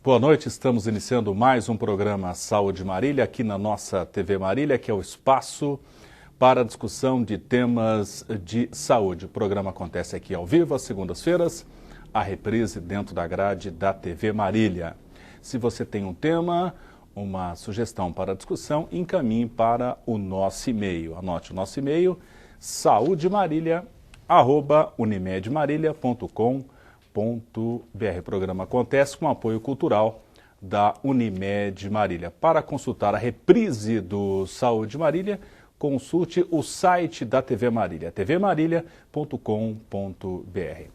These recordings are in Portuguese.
Boa noite, estamos iniciando mais um programa Saúde Marília aqui na nossa TV Marília, que é o espaço para discussão de temas de saúde. O programa acontece aqui ao vivo às segundas-feiras, a reprise dentro da grade da TV Marília. Se você tem um tema, uma sugestão para discussão, encaminhe para o nosso e-mail. Anote o nosso e-mail, saudemarília@unimedmarília.com.br. O programa acontece com apoio cultural da Unimed Marília. Para consultar a reprise do Saúde Marília, consulte o site da TV Marília, tvmarília.com.br.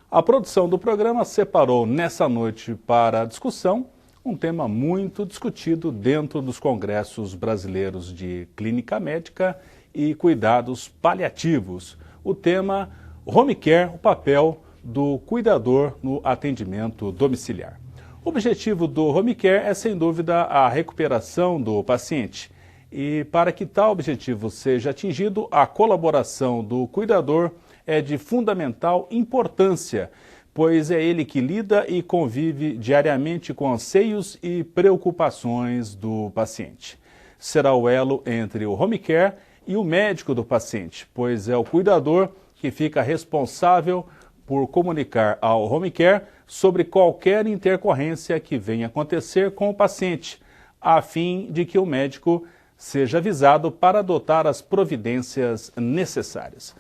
A produção do programa separou nessa noite para discussão um tema muito discutido dentro dos congressos brasileiros de clínica médica e cuidados paliativos. O tema Home Care, o papel do cuidador no atendimento domiciliar. O objetivo do Home Care é, sem dúvida, a recuperação do paciente. E para que tal objetivo seja atingido, a colaboração do cuidador é de fundamental importância, pois é ele que lida e convive diariamente com anseios e preocupações do paciente. Será o elo entre o Home Care e o médico do paciente, pois é o cuidador que fica responsável por comunicar ao Home Care sobre qualquer intercorrência que venha acontecer com o paciente, a fim de que o médico seja avisado para adotar as providências necessárias.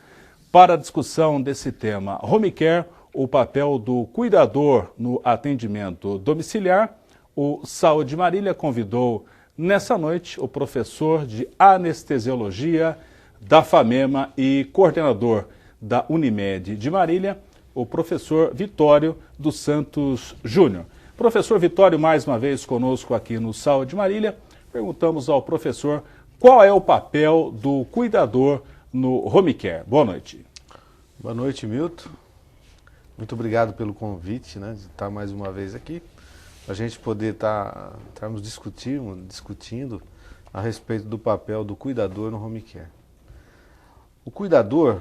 Para a discussão desse tema Home Care, o papel do cuidador no atendimento domiciliar, o Saúde Marília convidou nessa noite o professor de anestesiologia da FAMEMA e coordenador da Unimed de Marília, o professor Vitório dos Santos Júnior. Professor Vitório, mais uma vez conosco aqui no Saúde Marília. Perguntamos ao professor qual é o papel do cuidador no Home Care. Boa noite. Boa noite, Milton. Muito obrigado pelo convite, de estar mais uma vez aqui, para a gente poder estarmos discutindo a respeito do papel do cuidador no Home Care. O cuidador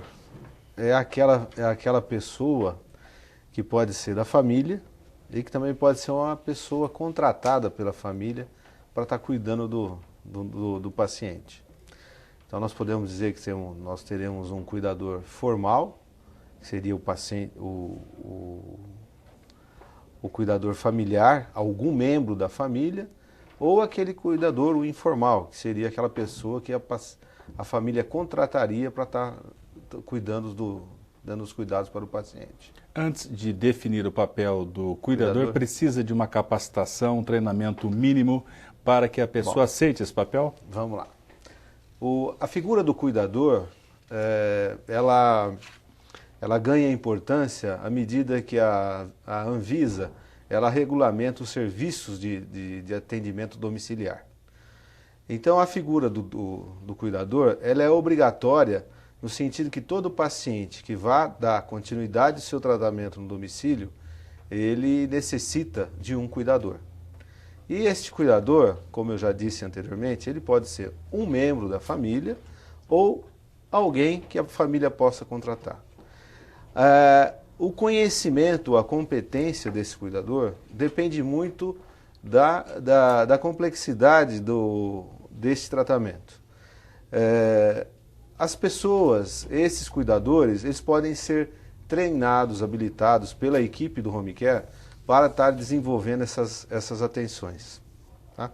é aquela pessoa que pode ser da família e que também pode ser uma pessoa contratada pela família para estar cuidando do paciente. Então nós podemos dizer que nós teremos um cuidador formal, que seria o paciente, o cuidador familiar, algum membro da família, ou aquele cuidador o informal, que seria aquela pessoa que a família contrataria para estar dando os cuidados para o paciente. Antes de definir o papel do cuidador, precisa de uma capacitação, um treinamento mínimo para que a pessoa aceite esse papel? Vamos lá. A figura do cuidador, ela ganha importância à medida que a Anvisa ela regulamenta os serviços de atendimento domiciliar. Então, a figura do cuidador ela é obrigatória no sentido que todo paciente que vá dar continuidade ao seu tratamento no domicílio, ele necessita de um cuidador. E este cuidador, como eu já disse anteriormente, ele pode ser um membro da família ou alguém que a família possa contratar. O conhecimento, a competência desse cuidador depende muito da complexidade desse tratamento. As pessoas, esses cuidadores, eles podem ser treinados, habilitados pela equipe do Home Care para estar desenvolvendo essas atenções. Tá?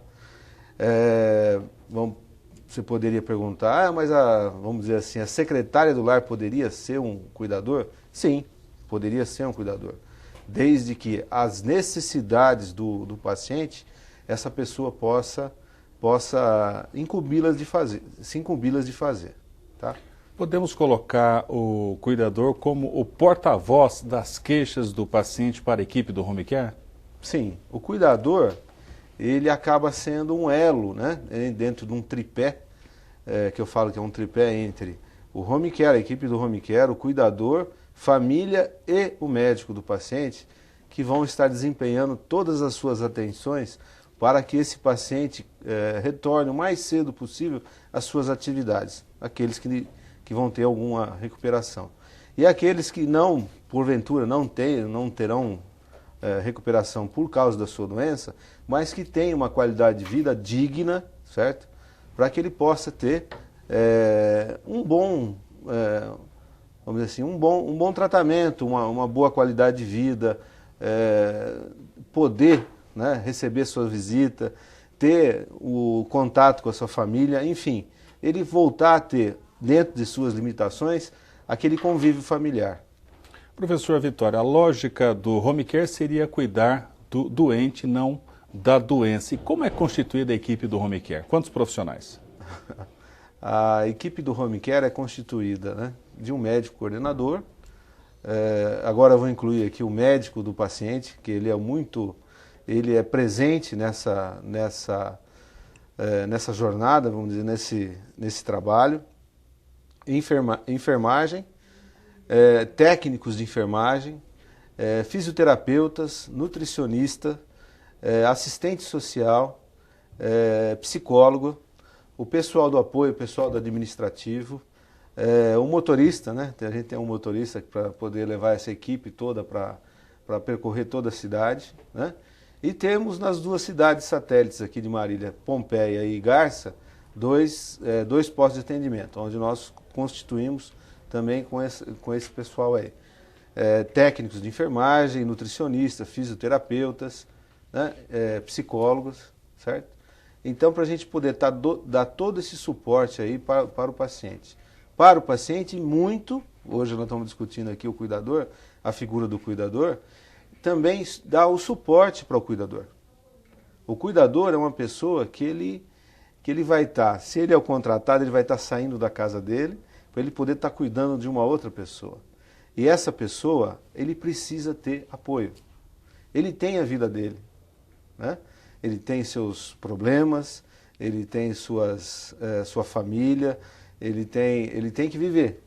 Você poderia perguntar, mas vamos dizer assim, a secretária do lar poderia ser um cuidador? Sim, poderia ser um cuidador. Desde que as necessidades do paciente, essa pessoa possa se incumbi-las de fazer. Tá? Podemos colocar o cuidador como o porta-voz das queixas do paciente para a equipe do Home Care? Sim, o cuidador ele acaba sendo um elo, dentro de um tripé, que eu falo que é um tripé entre o Home Care, a equipe do Home Care, o cuidador, família e o médico do paciente, que vão estar desempenhando todas as suas atenções para que esse paciente retorne o mais cedo possível às suas atividades, aqueles que vão ter alguma recuperação. E aqueles que porventura não terão recuperação por causa da sua doença, mas que tenha uma qualidade de vida digna, certo? Para que ele possa ter um bom, vamos dizer assim, um bom tratamento, uma boa qualidade de vida, poder, né, receber sua visita, ter o contato com a sua família, enfim, ele voltar a ter, dentro de suas limitações, aquele convívio familiar. Professor Vitório, a lógica do home care seria cuidar do doente, não da doença. E como é constituída a equipe do home care? Quantos profissionais? A equipe do home care é constituída, né, de um médico coordenador. Agora eu vou incluir aqui o médico do paciente, que ele é presente nessa jornada, vamos dizer, nesse trabalho. Enfermagem, técnicos de enfermagem, fisioterapeutas, nutricionista, assistente social, psicólogo, o pessoal do apoio, o pessoal do administrativo, o motorista, né? A gente tem um motorista para poder levar essa equipe toda para percorrer toda a cidade, né? E temos nas duas cidades satélites aqui de Marília, Pompeia e Garça, dois postos de atendimento, onde nós constituímos também com esse pessoal aí. Técnicos de enfermagem, nutricionistas, fisioterapeutas, né? Psicólogos, certo? Então, para a gente poder dar todo esse suporte aí para o paciente. Para o paciente, hoje nós estamos discutindo aqui o cuidador, a figura do cuidador, também dá o suporte para o cuidador. O cuidador é uma pessoa que ele vai estar, se ele é o contratado, ele vai estar saindo da casa dele, para ele poder estar cuidando de uma outra pessoa. E essa pessoa, ele precisa ter apoio. Ele tem a vida dele, né? Ele tem seus problemas, ele tem sua família, ele tem que viver.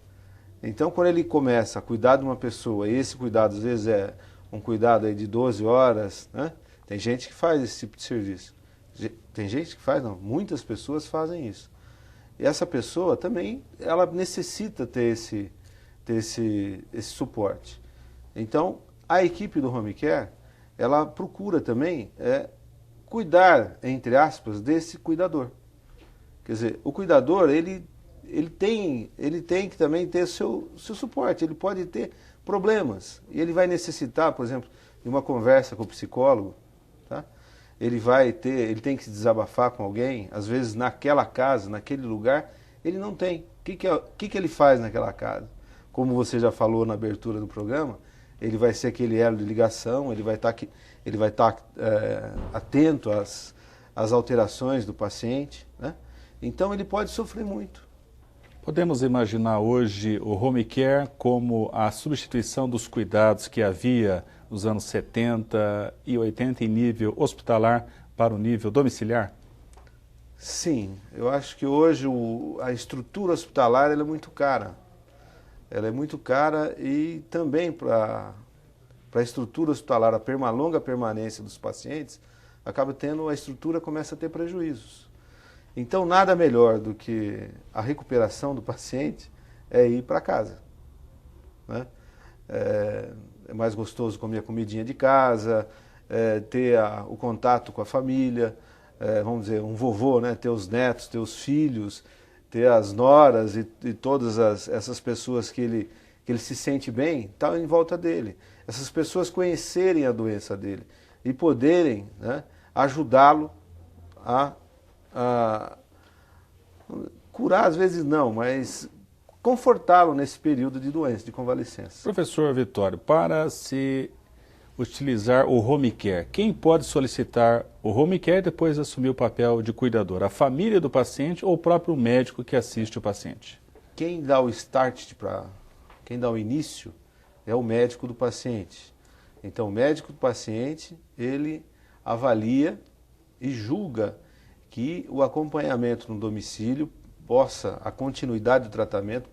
Então, quando ele começa a cuidar de uma pessoa, e esse cuidado às vezes é um cuidado aí de 12 horas, né? Tem gente que faz esse tipo de serviço. Tem gente que faz, não, muitas pessoas fazem isso. E essa pessoa também, ela necessita ter esse suporte. Então, a equipe do home care, ela procura também cuidar, entre aspas, desse cuidador. Quer dizer, o cuidador, ele tem que também ter seu suporte, ele pode ter problemas, e ele vai necessitar, por exemplo, de uma conversa com o psicólogo, tá? Ele tem que se desabafar com alguém, às vezes naquela casa, naquele lugar, ele não tem. O que ele faz naquela casa? Como você já falou na abertura do programa, ele vai ser aquele elo de ligação, ele vai estar atento às alterações do paciente, né? Então ele pode sofrer muito. Podemos imaginar hoje o home care como a substituição dos cuidados que havia nos anos 70 e 80 em nível hospitalar para o nível domiciliar? Sim, eu acho que hoje a estrutura hospitalar ela é muito cara. Ela é muito cara e também para a estrutura hospitalar, a longa permanência dos pacientes, a estrutura começa a ter prejuízos. Então, nada melhor do que a recuperação do paciente é ir para casa, né? É mais gostoso comer a comidinha de casa, ter o contato com a família, vamos dizer, um vovô, né? Ter os netos, ter os filhos, ter as noras e todas essas pessoas que ele se sente bem, tá em volta dele. Essas pessoas conhecerem a doença dele e poderem, né, ajudá-lo a curar, às vezes não, mas confortá-lo nesse período de doença, de convalescença. Professor Vitório, para se utilizar o home care, quem pode solicitar o home care e depois assumir o papel de cuidador? A família do paciente ou o próprio médico que assiste o paciente? Quem dá o start, quem dá o início, é o médico do paciente. Então, o médico do paciente, ele avalia e julga que o acompanhamento no domicílio a continuidade do tratamento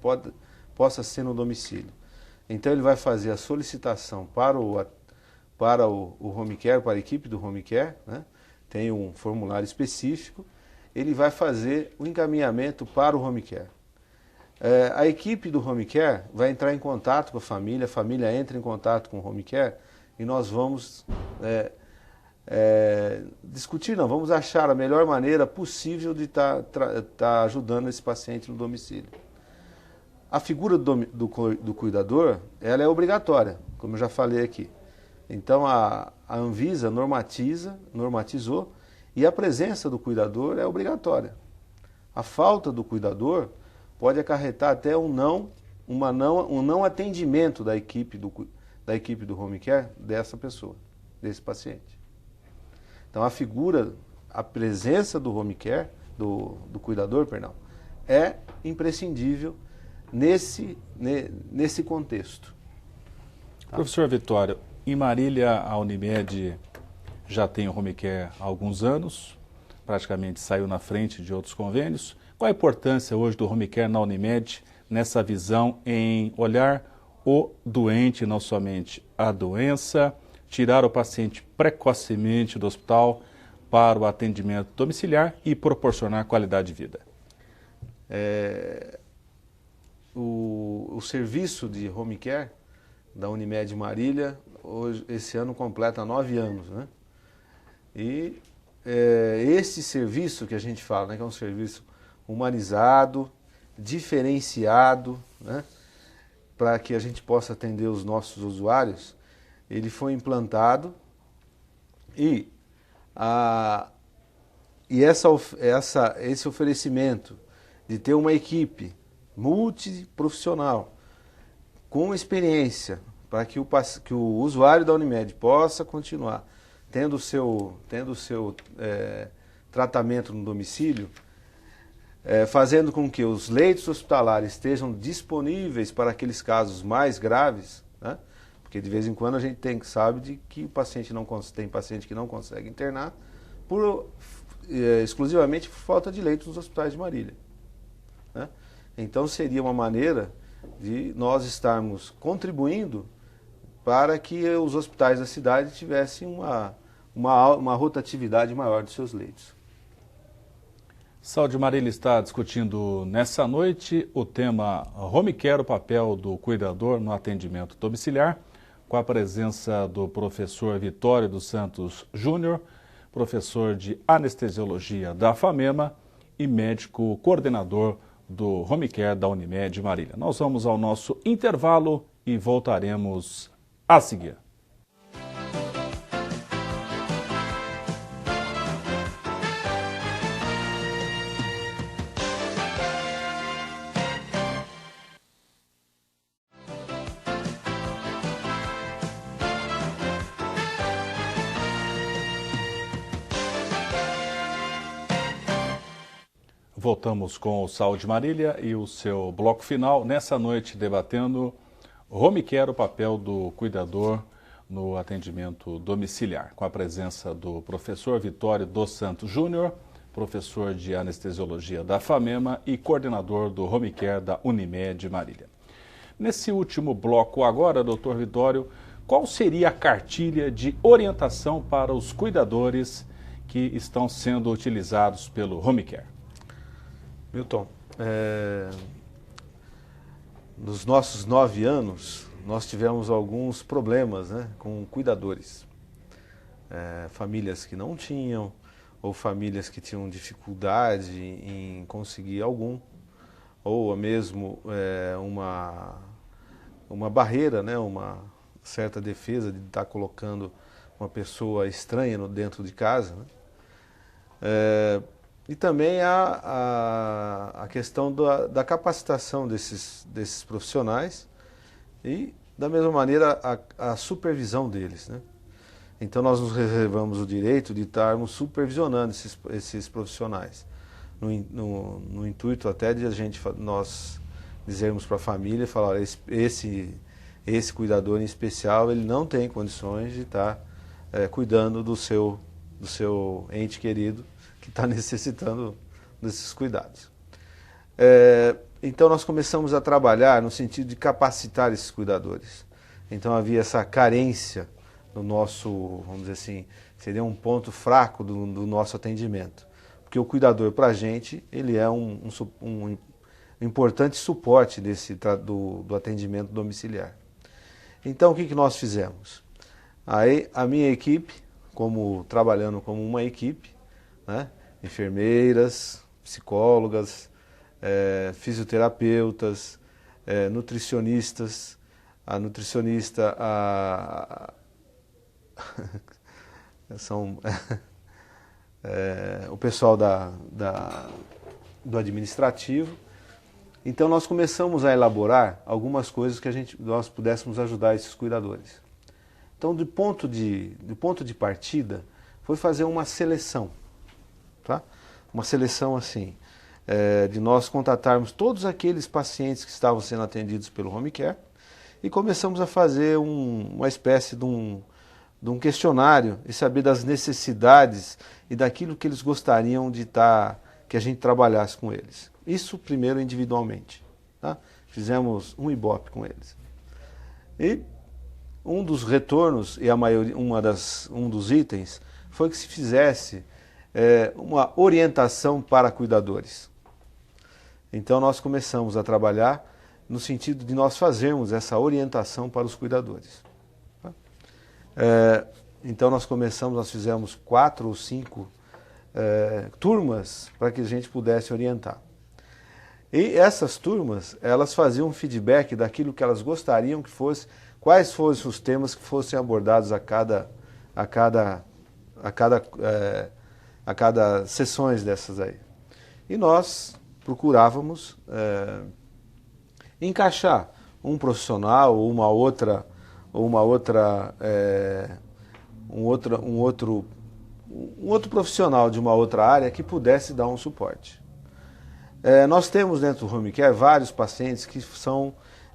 possa ser no domicílio. Então ele vai fazer a solicitação para o home care, para a equipe do home care, né? Tem um formulário específico, ele vai fazer o encaminhamento para o home care. A equipe do home care vai entrar em contato com a família entra em contato com o home care e nós vamos discutir, não, vamos achar a melhor maneira possível de estar ajudando esse paciente no domicílio. A figura do cuidador, ela é obrigatória, como eu já falei aqui. Então a Anvisa normatizou, e a presença do cuidador é obrigatória. A falta do cuidador pode acarretar até um não atendimento da equipe do home care dessa pessoa, desse paciente. Então a presença do home care, do cuidador, perdão, é imprescindível nesse contexto. Professor Vitório, em Marília, a Unimed já tem o home care há alguns anos, praticamente saiu na frente de outros convênios. Qual a importância hoje do home care na Unimed nessa visão em olhar o doente, não somente a doença, tirar o paciente precocemente do hospital para o atendimento domiciliar e proporcionar qualidade de vida? O serviço de home care da Unimed Marília, esse ano completa 9 anos, né? E esse serviço que a gente fala, né, que é um serviço humanizado, diferenciado, né, para que a gente possa atender os nossos usuários, ele foi implantado e esse oferecimento de ter uma equipe multiprofissional com experiência para que o usuário da Unimed possa continuar tendo o seu tratamento no domicílio, fazendo com que os leitos hospitalares estejam disponíveis para aqueles casos mais graves, né? Porque de vez em quando a gente sabe de que o paciente tem paciente que não consegue internar exclusivamente por falta de leitos nos hospitais de Marília, né? Então seria uma maneira de nós estarmos contribuindo para que os hospitais da cidade tivessem uma rotatividade maior dos seus leitos. Saúde Marília está discutindo nessa noite o tema Home Care, o papel do cuidador no atendimento domiciliar, com a presença do professor Vitório dos Santos Júnior, professor de anestesiologia da FAMEMA e médico coordenador do Home Care da Unimed Marília. Nós vamos ao nosso intervalo e voltaremos a seguir. Voltamos com o Saúde Marília e o seu bloco final, nessa noite debatendo Home Care, o papel do cuidador no atendimento domiciliar, com a presença do professor Vitório dos Santos Júnior, professor de anestesiologia da FAMEMA e coordenador do Home Care da Unimed Marília. Nesse último bloco agora, doutor Vitório, qual seria a cartilha de orientação para os cuidadores que estão sendo utilizados pelo Home Care? Milton, nos nossos 9 anos, nós tivemos alguns problemas, né, com cuidadores. Famílias que não tinham, ou famílias que tinham dificuldade em conseguir algum, ou mesmo uma barreira, né, uma certa defesa de estar colocando uma pessoa estranha dentro de casa, né? E também a questão da capacitação desses profissionais e, da mesma maneira, a supervisão deles, né? Então, nós nos reservamos o direito de estarmos supervisionando esses profissionais, no intuito até de nós dizermos para a família, falar, olha, esse cuidador em especial, ele não tem condições de estar cuidando do seu ente querido, que está necessitando desses cuidados. Então nós começamos a trabalhar no sentido de capacitar esses cuidadores. Então havia essa carência no nosso, vamos dizer assim, seria um ponto fraco do nosso atendimento. Porque o cuidador, para a gente, ele é um importante suporte do atendimento domiciliar. Então o que nós fizemos? Aí a minha equipe, trabalhando como uma equipe, né? Enfermeiras, psicólogas, fisioterapeutas, nutricionistas, a nutricionista, são o pessoal do administrativo. Então nós começamos a elaborar algumas coisas que nós pudéssemos ajudar esses cuidadores. Então do ponto de partida foi fazer uma seleção, tá? Uma seleção assim, de nós contatarmos todos aqueles pacientes que estavam sendo atendidos pelo home care e começamos a fazer uma espécie de um questionário e saber das necessidades e daquilo que eles gostariam que a gente trabalhasse com eles. Isso primeiro individualmente, tá? Fizemos um Ibope com eles. E um dos retornos e um dos itens foi que se fizesse uma orientação para cuidadores. Então nós começamos a trabalhar no sentido de nós fazermos essa orientação para os cuidadores. Tá? Então nós fizemos 4 ou 5 turmas para que a gente pudesse orientar. E essas turmas, elas faziam um feedback daquilo que elas gostariam que fosse, quais fossem os temas que fossem abordados a cada sessões dessas aí. E nós procurávamos encaixar um profissional ou um outro profissional de uma outra área que pudesse dar um suporte. Nós temos dentro do home care vários pacientes que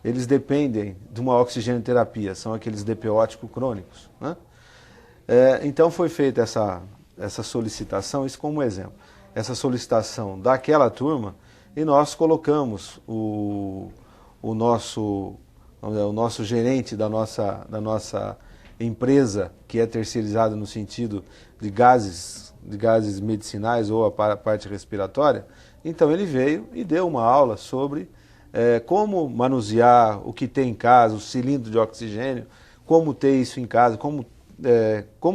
eles dependem de uma oxigenoterapia, são aqueles DPOticos crônicos, né? Então foi feita essa solicitação, isso como exemplo, essa solicitação daquela turma, e nós colocamos o nosso gerente da nossa empresa, que é terceirizada no sentido de gases medicinais ou a parte respiratória. Então ele veio e deu uma aula sobre como manusear o que tem em casa, o cilindro de oxigênio, como ter isso em casa, como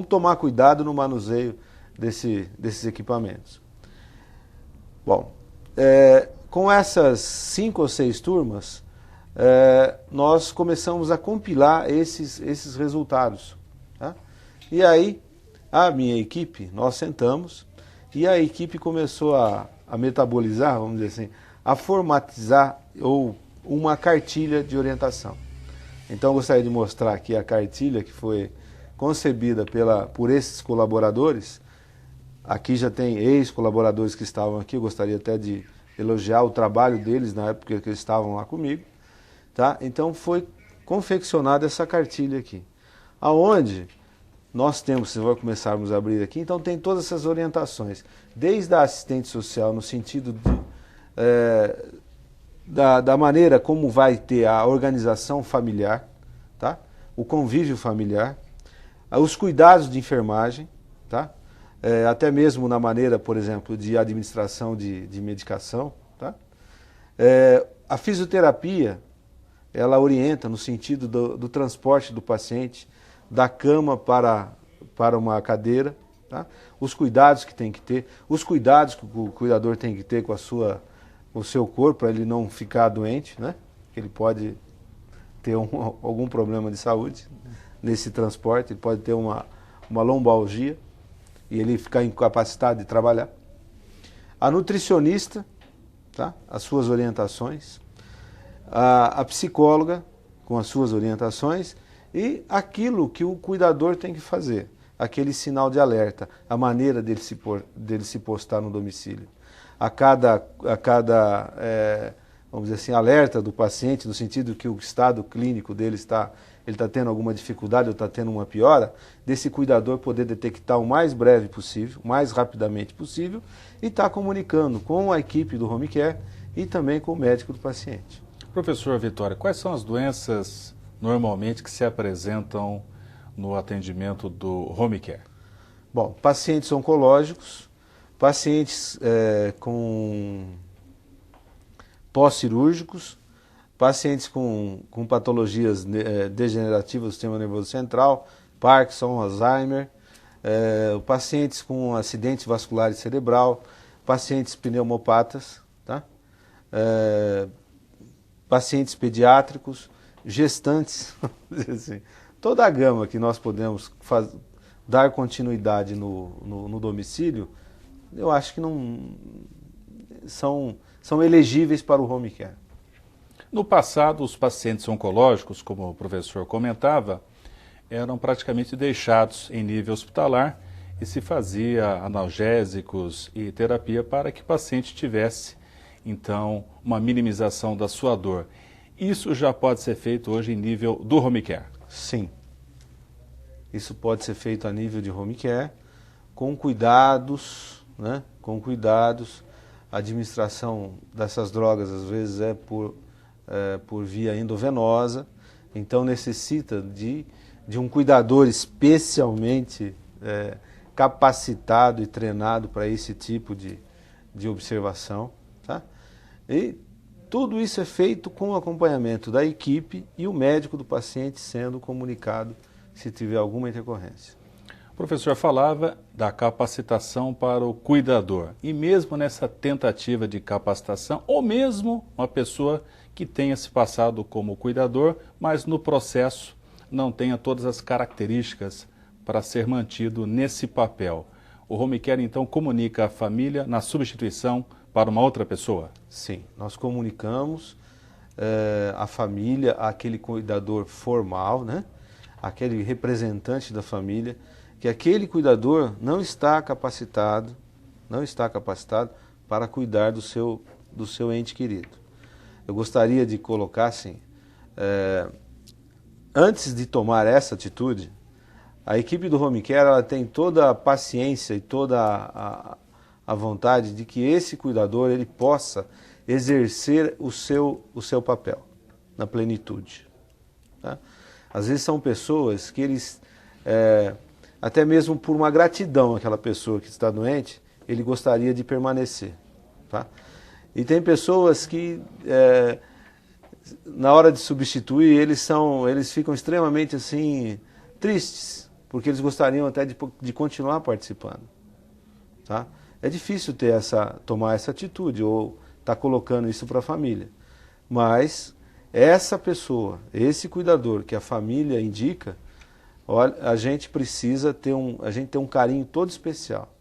tomar cuidado no manuseio desses equipamentos. Bom, com essas 5 ou 6 turmas, nós começamos a compilar esses resultados. Tá? E aí, a minha equipe, nós sentamos e a equipe começou a metabolizar, vamos dizer assim, a formatizar uma cartilha de orientação. Então eu gostaria de mostrar aqui a cartilha que foi concebida por esses colaboradores. Aqui já tem ex-colaboradores que estavam aqui, eu gostaria até de elogiar o trabalho deles na época que eles estavam lá comigo. Tá? Então foi confeccionada essa cartilha aqui, aonde nós temos, se nós começarmos a abrir aqui, então tem todas essas orientações, desde a assistente social no sentido da maneira como vai ter a organização familiar, tá? O convívio familiar, os cuidados de enfermagem, tá? Até mesmo na maneira, por exemplo, de administração de medicação. Tá? A fisioterapia, ela orienta no sentido do transporte do paciente da cama para uma cadeira, tá? Os cuidados que tem que ter, os cuidados que o cuidador tem que ter com o seu corpo para ele não ficar doente, né? Ele pode ter algum problema de saúde nesse transporte, ele pode ter uma lombalgia e ele ficar incapacitado de trabalhar. A nutricionista, tá? As suas orientações, a psicóloga com as suas orientações e aquilo que o cuidador tem que fazer, aquele sinal de alerta, a maneira dele se postar no domicílio. A cada vamos dizer assim, alerta do paciente, no sentido que o estado clínico dele está tendo alguma dificuldade ou está tendo uma piora, desse cuidador poder detectar o mais breve possível, o mais rapidamente possível, e estar comunicando com a equipe do home care e também com o médico do paciente. Professor Vitória, quais são as doenças normalmente que se apresentam no atendimento do home care? Bom, pacientes oncológicos, pacientes com pós-cirúrgicos, pacientes com patologias degenerativas do sistema nervoso central, Parkinson, Alzheimer, pacientes com acidente vascular cerebral, pacientes pneumopatas, tá? Pacientes pediátricos, gestantes, assim, toda a gama que nós podemos dar continuidade no domicílio, eu acho que não são elegíveis para o home care. No passado, os pacientes oncológicos, como o professor comentava, eram praticamente deixados em nível hospitalar e se fazia analgésicos e terapia para que o paciente tivesse, então, uma minimização da sua dor. Isso já pode ser feito hoje em nível do home care? Sim. Isso pode ser feito a nível de home care, com cuidados, né? Com cuidados. A administração dessas drogas, às vezes, é por via endovenosa, então necessita de um cuidador especialmente capacitado e treinado para esse tipo de observação, tá? E tudo isso é feito com o acompanhamento da equipe e o médico do paciente sendo comunicado se tiver alguma intercorrência. O professor falava da capacitação para o cuidador. E mesmo nessa tentativa de capacitação, ou mesmo uma pessoa que tenha se passado como cuidador, mas no processo não tenha todas as características para ser mantido nesse papel. O home care, então, comunica a família na substituição para uma outra pessoa? Sim, nós comunicamos a família, aquele cuidador formal, né? Aquele representante da família, que aquele cuidador não está capacitado para cuidar do seu ente querido. Eu gostaria de colocar assim, antes de tomar essa atitude, a equipe do home care ela tem toda a paciência e toda a vontade de que esse cuidador ele possa exercer o seu papel na plenitude. Tá? Às vezes são pessoas que eles, até mesmo por uma gratidão àquela pessoa que está doente, ele gostaria de permanecer. Tá? E tem pessoas que, na hora de substituir, eles ficam extremamente assim, tristes, porque eles gostariam até de continuar participando. Tá? É difícil tomar essa atitude ou estar colocando isso para a família. Mas essa pessoa, esse cuidador que a família indica, olha, a gente precisa ter um carinho todo especial.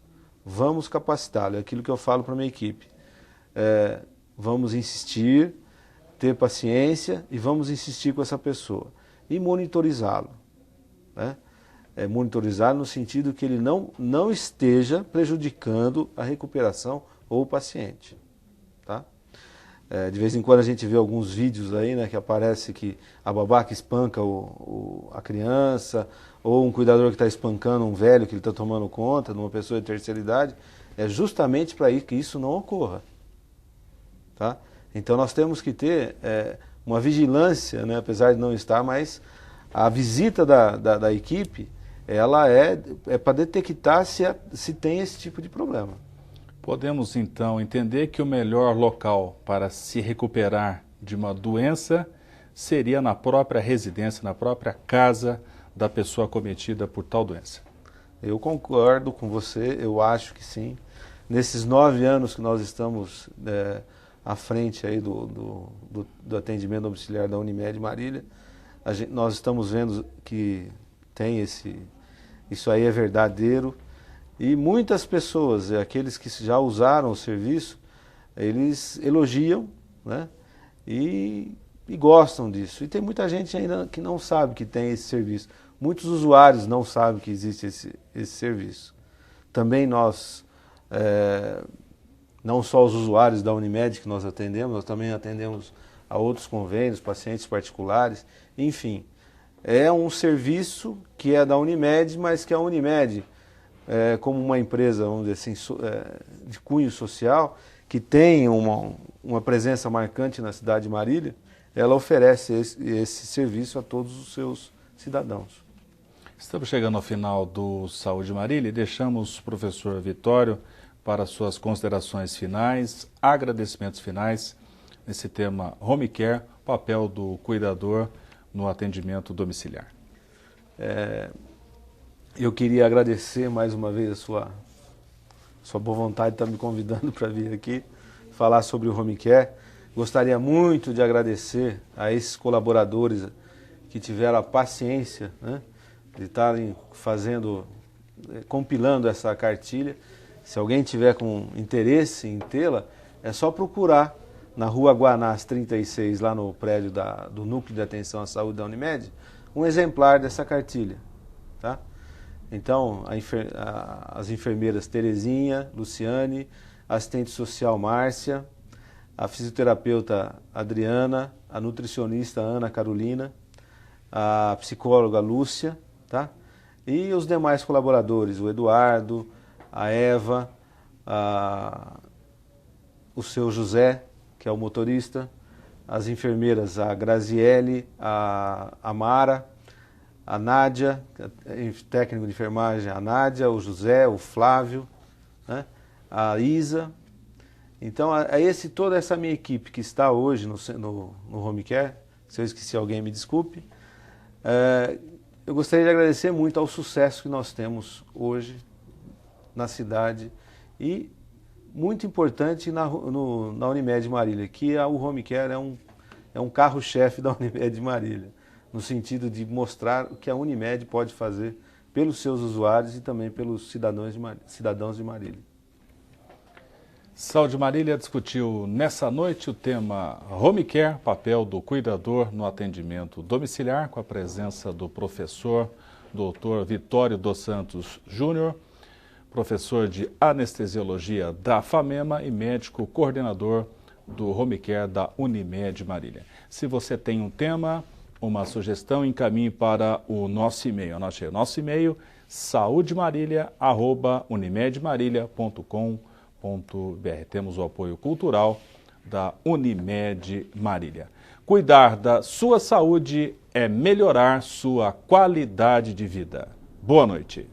Vamos capacitá-lo, é aquilo que eu falo para a minha equipe. Vamos insistir, ter paciência e vamos insistir com essa pessoa. E monitorizá-lo. Né? Monitorizá-lo no sentido que ele não esteja prejudicando a recuperação ou o paciente. Tá? De vez em quando a gente vê alguns vídeos aí, né, que aparece que a babá que espanca a criança, ou um cuidador que está espancando um velho que ele está tomando conta, de uma pessoa de terceira idade, é justamente para que isso não ocorra. Tá? Então nós temos que ter uma vigilância, né, apesar de não estar, mas a visita da equipe, ela é para detectar se tem esse tipo de problema. Podemos, então, entender que o melhor local para se recuperar de uma doença seria na própria residência, na própria casa da pessoa acometida por tal doença. Eu concordo com você, eu acho que sim. Nesses 9 anos que nós estamos à frente aí do atendimento domiciliar da Unimed Marília, nós estamos vendo que tem isso aí é verdadeiro. E muitas pessoas, aqueles que já usaram o serviço, eles elogiam, né, e gostam disso. E tem muita gente ainda que não sabe que tem esse serviço. Muitos usuários não sabem que existe esse serviço. Também nós, não só os usuários da Unimed que nós também atendemos a outros convênios, pacientes particulares, enfim. É um serviço que é da Unimed, mas que a Unimed, como uma empresa, vamos dizer assim, de cunho social, que tem uma presença marcante na cidade de Marília, ela oferece esse serviço a todos os seus cidadãos. Estamos chegando ao final do Saúde Marília e deixamos o professor Vitório para suas considerações finais, agradecimentos finais nesse tema home care, papel do cuidador no atendimento domiciliar. Eu queria agradecer mais uma vez a sua boa vontade de estar me convidando para vir aqui falar sobre o Home Care. Gostaria muito de agradecer a esses colaboradores que tiveram a paciência, né, de estarem compilando essa cartilha. Se alguém tiver com interesse em tê-la, é só procurar na Rua Guanás 36, lá no prédio do Núcleo de Atenção à Saúde da Unimed, um exemplar dessa cartilha. Tá? Então, as enfermeiras Terezinha, Luciane, a assistente social Márcia, a fisioterapeuta Adriana, a nutricionista Ana Carolina, a psicóloga Lúcia, tá? E os demais colaboradores, o Eduardo, a Eva, o seu José, que é o motorista, as enfermeiras, a Graziele, a Mara, a Nádia, técnico de enfermagem, a Nádia, o José, o Flávio, né? A Isa. Então, toda essa minha equipe que está hoje no Home Care, se eu esqueci alguém, me desculpe, eu gostaria de agradecer muito ao sucesso que nós temos hoje na cidade e, muito importante, na Unimed Marília, que o Home Care é um carro-chefe da Unimed Marília, no sentido de mostrar o que a Unimed pode fazer pelos seus usuários e também pelos cidadãos de Marília. Saúde Marília discutiu nessa noite o tema Home Care, papel do cuidador no atendimento domiciliar, com a presença do professor Dr. Vitório dos Santos Júnior, professor de anestesiologia da FAMEMA e médico coordenador do Home Care da Unimed Marília. Se você tem um tema, uma sugestão, encaminhe para o nosso e-mail. Anote aí o nosso e-mail, saudemarília@unimedmarília.com.br. Temos o apoio cultural da Unimed Marília. Cuidar da sua saúde é melhorar sua qualidade de vida. Boa noite.